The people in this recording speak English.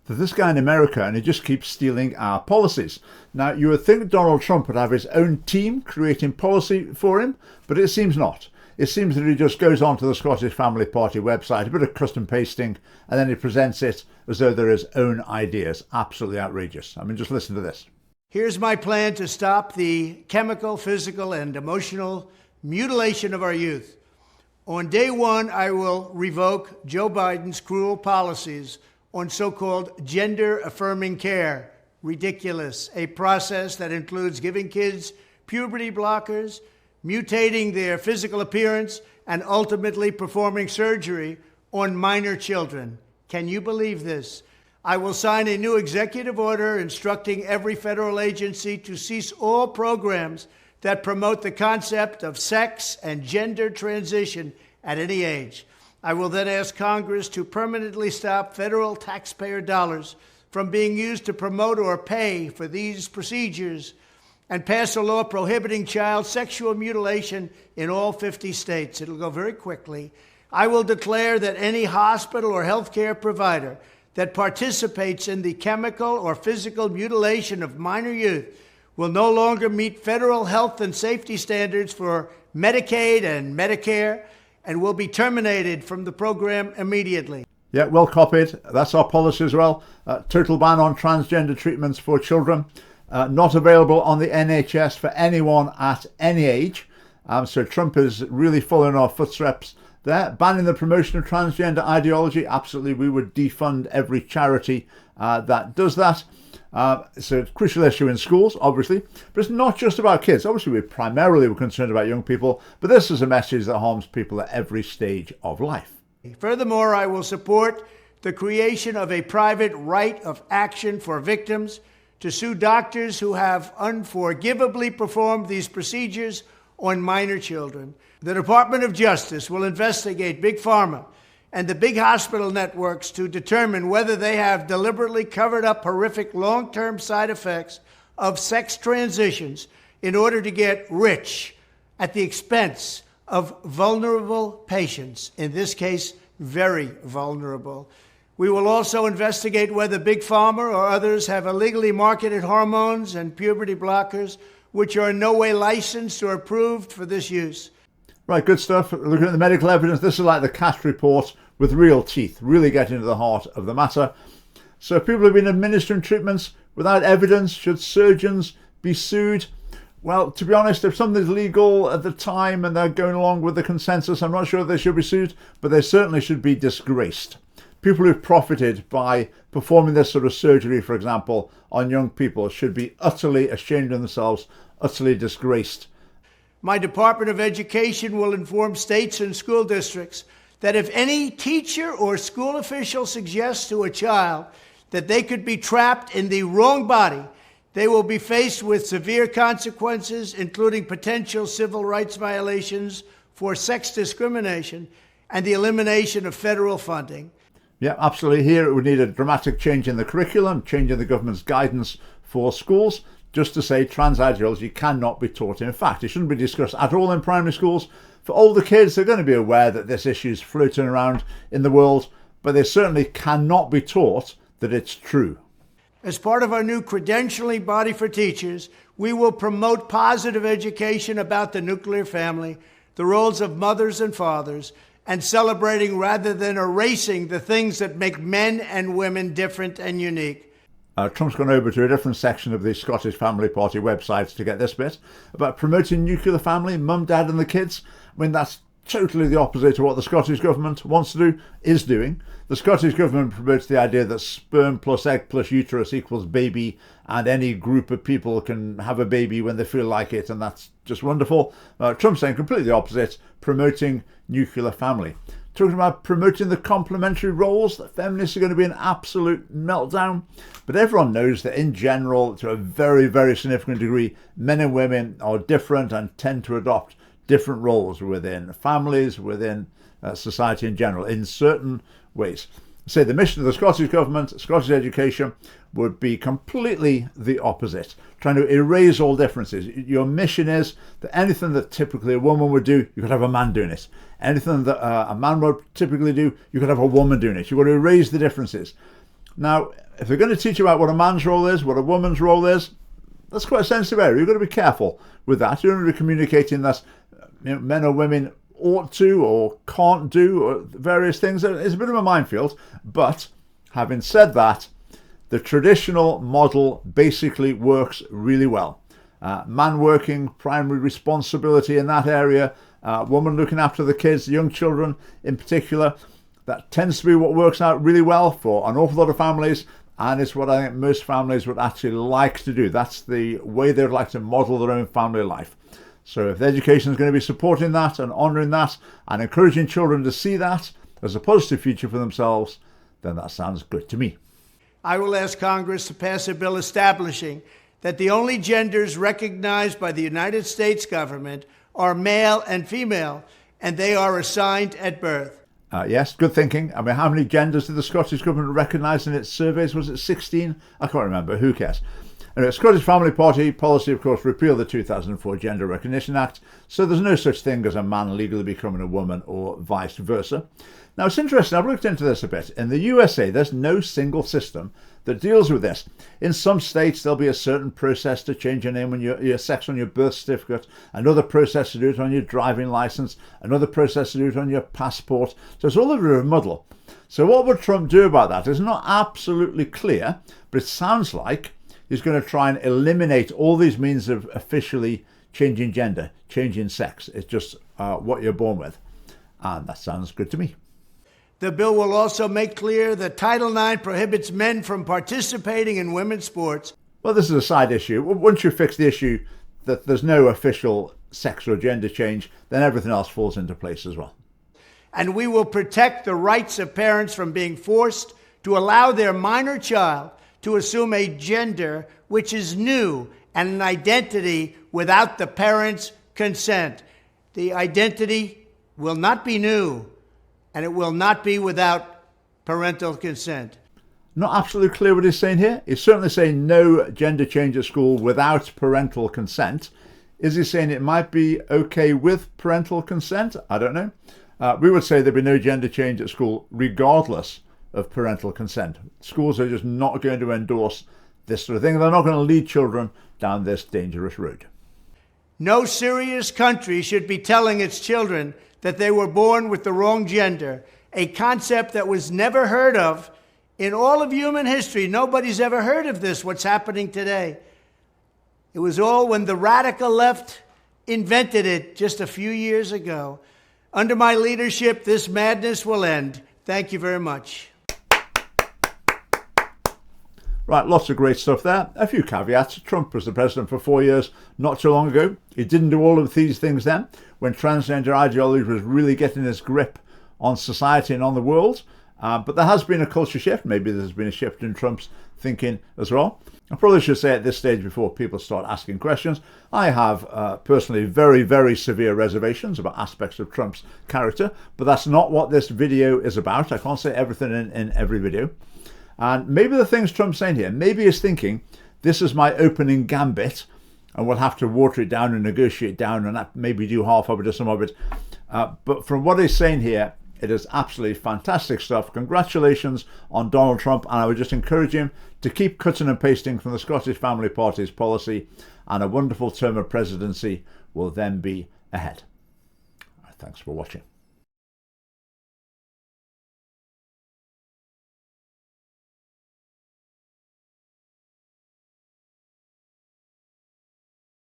There's this guy in America and he just keeps stealing our policies. Now, you would think Donald Trump would have his own team creating policy for him, but it seems not. It seems that he just goes onto the Scottish Family Party website, a bit of custom pasting, and then he presents it as though they're his own ideas. Absolutely outrageous. I mean, just listen to this. Here's my plan to stop the chemical, physical, and emotional mutilation of our youth. On day one, I will revoke Joe Biden's cruel policies on so-called gender-affirming care. Ridiculous. A process that includes giving kids puberty blockers, mutating their physical appearance, and ultimately performing surgery on minor children. Can you believe this? I will sign a new executive order instructing every federal agency to cease all programs that promote the concept of sex and gender transition at any age. I will then ask Congress to permanently stop federal taxpayer dollars from being used to promote or pay for these procedures and pass a law prohibiting child sexual mutilation in all 50 states. It'll go very quickly. I will declare that any hospital or healthcare provider that participates in the chemical or physical mutilation of minor youth will no longer meet federal health and safety standards for Medicaid and Medicare and will be terminated from the program immediately. Yeah, well copied. That's our policy as well. Total ban on transgender treatments for children. Not available on the NHS for anyone at any age. So Trump is really following our footsteps there. Banning the promotion of transgender ideology. Absolutely, we would defund every charity that does that. It's a crucial issue in schools, obviously, but it's not just about kids. Obviously, we primarily were concerned about young people, but this is a message that harms people at every stage of life. Furthermore, I will support the creation of a private right of action for victims to sue doctors who have unforgivably performed these procedures on minor children. The Department of Justice will investigate Big Pharma and the big hospital networks to determine whether they have deliberately covered up horrific long-term side effects of sex transitions in order to get rich at the expense of vulnerable patients, in this case, very vulnerable. We will also investigate whether Big Pharma or others have illegally marketed hormones and puberty blockers, which are in no way licensed or approved for this use. Right, good stuff. Looking at the medical evidence, this is like the CAT report with real teeth, really getting to the heart of the matter. So people have been administering treatments without evidence. Should surgeons be sued? Well, to be honest, if something's legal at the time and they're going along with the consensus, I'm not sure they should be sued, but they certainly should be disgraced. People who've profited by performing this sort of surgery, for example, on young people should be utterly ashamed of themselves, utterly disgraced. My Department of Education will inform states and school districts that if any teacher or school official suggests to a child that they could be trapped in the wrong body, they will be faced with severe consequences, including potential civil rights violations for sex discrimination and the elimination of federal funding. Yeah, absolutely. Here it would need a dramatic change in the curriculum, change in the government's guidance for schools, just to say trans ideology cannot be taught. In fact, it shouldn't be discussed at all in primary schools. For older kids, they're going to be aware that this issue is floating around in the world, but they certainly cannot be taught that it's true. As part of our new credentialing body for teachers, we will promote positive education about the nuclear family, the roles of mothers and fathers, and celebrating rather than erasing the things that make men and women different and unique. Trump's gone over to a different section of the Scottish Family Party website to get this bit about promoting nuclear family, mum, dad and the kids. I mean, that's totally the opposite to what the Scottish government wants to do, is doing. The Scottish government promotes the idea that sperm plus egg plus uterus equals baby, and any group of people can have a baby when they feel like it, and that's just wonderful. Trump's saying completely the opposite, promoting nuclear family. Talking about promoting the complementary roles, that feminists are going to be an absolute meltdown. But everyone knows that in general, to a very, very significant degree, men and women are different and tend to adopt different roles within families, within society in general, in certain ways. Say the mission of the Scottish government, Scottish education, would be completely the opposite, trying to erase all differences. Your mission is that anything that typically a woman would do, you could have a man doing it. Anything that a man would typically do, you could have a woman doing it. You want to erase the differences. Now, if they're going to teach you about what a man's role is, what a woman's role is, that's quite a sensitive area. You've got to be careful with that. You don't want to be communicating that men or women ought to or can't do or various things. It's a bit of a minefield. But having said that, the traditional model basically works really well. Man working, primary responsibility in that area, woman looking after the kids, the young children in particular. That tends to be what works out really well for an awful lot of families, and it's what I think most families would actually like to do. That's the way they'd like to model their own family life. So if the education is going to be supporting that and honouring that and encouraging children to see that as a positive future for themselves, then that sounds good to me. I will ask Congress to pass a bill establishing that the only genders recognized by the United States government are male and female, and they are assigned at birth. Yes, good thinking. I mean, how many genders did the Scottish Government recognise in its surveys? Was it 16? I can't remember. Who cares? Anyway, Scottish Family Party policy, of course, repealed the 2004 Gender Recognition Act, so there's no such thing as a man legally becoming a woman or vice versa. Now, it's interesting. I've looked into this a bit. In the USA, there's no single system that deals with this. In some states, there'll be a certain process to change your name and your sex on your birth certificate, another process to do it on your driving license, another process to do it on your passport. So it's all a bit of a muddle. So what would Trump do about that is not absolutely clear, but it sounds like he's going to try and eliminate all these means of officially changing gender, changing sex. It's just what you're born with. And that sounds good to me. The bill will also make clear that Title IX prohibits men from participating in women's sports. Well, this is a side issue. Once you fix the issue that there's no official sex or gender change, then everything else falls into place as well. And we will protect the rights of parents from being forced to allow their minor child to assume a gender which is new and an identity without the parent's consent. The identity will not be new, and it will not be without parental consent. Not absolutely clear what he's saying here. He's certainly saying no gender change at school without parental consent. Is he saying it might be okay with parental consent? I don't know. We would say there'd be no gender change at school regardless of parental consent. Schools are just not going to endorse this sort of thing. They're not going to lead children down this dangerous road. No serious country should be telling its children that they were born with the wrong gender, a concept that was never heard of in all of human history. Nobody's ever heard of this, what's happening today. It was all when the radical left invented it just a few years ago. Under my leadership, this madness will end. Thank you very much. Right, lots of great stuff there. A few caveats. Trump was the president for 4 years not too long ago. He didn't do all of these things then, when transgender ideology was really getting its grip on society and on the world. But there has been a culture shift. Maybe there's been a shift in Trump's thinking as well. I probably should say at this stage, before people start asking questions, I have personally very, very severe reservations about aspects of Trump's character, but that's not what this video is about. I can't say everything in every video. And maybe the things Trump's saying here, maybe he's thinking, this is my opening gambit, and we'll have to water it down and negotiate down and maybe do half of it or some of it. But from what he's saying here, it is absolutely fantastic stuff. Congratulations on Donald Trump, and I would just encourage him to keep cutting and pasting from the Scottish Family Party's policy, and a wonderful term of presidency will then be ahead. Thanks for watching.